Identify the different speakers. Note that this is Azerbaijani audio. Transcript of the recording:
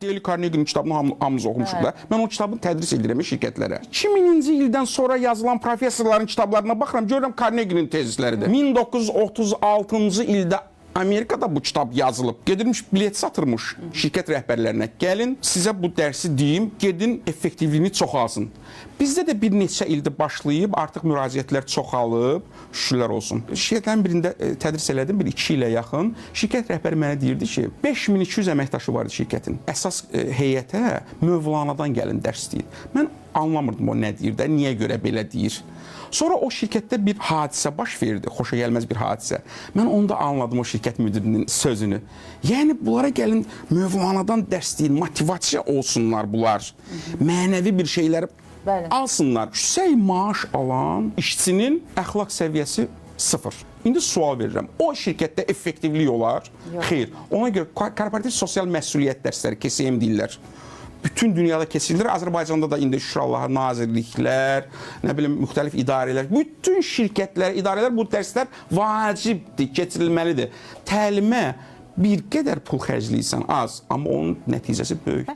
Speaker 1: Dale Carnegie-nin kitabını hamımız oxumuşuq da. Mən o kitabını tədris edirəm şirkətlərə. 2000-ci ildən sonra yazılan professorların kitablarına baxıram, görürəm Carnegie-nin tezisləridir. 1936-cı ildə Amerikada bu kitab yazılıb. Gedilmiş bilet satırmış şirkət rəhbərlərinə. Gəlin, sizə bu dərsi deyim, gedin, effektivliyini çoxalsın. Bizdə də bir neçə ildir başlayıb, artıq müraciətlər çoxalıb, şükürlər olsun. Şirkətlərin birində tədris elədim, bir 2 ilə yaxın. Şirkət rəhbəri mənə deyirdi ki, 5200 əməkdaşı vardı şirkətin. Əsas heyətə Mövlanadan gəlin dərs deyir. Mən anlamırdım o nə deyir də, niyə görə belə deyir. Sonra o şirkətdə bir hadisə baş verdi, xoşa gəlməz bir hadisə. Mən onda anladım o şirkət müdirinin sözünü. Yəni, bunlara gəlin, Mövlanadan dərs deyin, motivasiya olsunlar bunlar. Mənəvi bir şeyləri alsınlar. Yüksək maaş alan işçinin əxlaq səviyyəsi 0. İndi sual verirəm. O şirkətdə effektivlik olar? Xeyr. Ona görə korporativ sosial məsuliyyət dərsləri, KSM deyirlər. Bütün dünyada keçirilir. Azərbaycanda da indi şükür Allaha nazirliklər, nə bilim, müxtəlif idarələr, bütün şirkətlər, idarələr bu dərslər vacibdir, keçirilməlidir. Təlimə bir qədər pul xərcləyirsən az, amma onun nəticəsi böyük.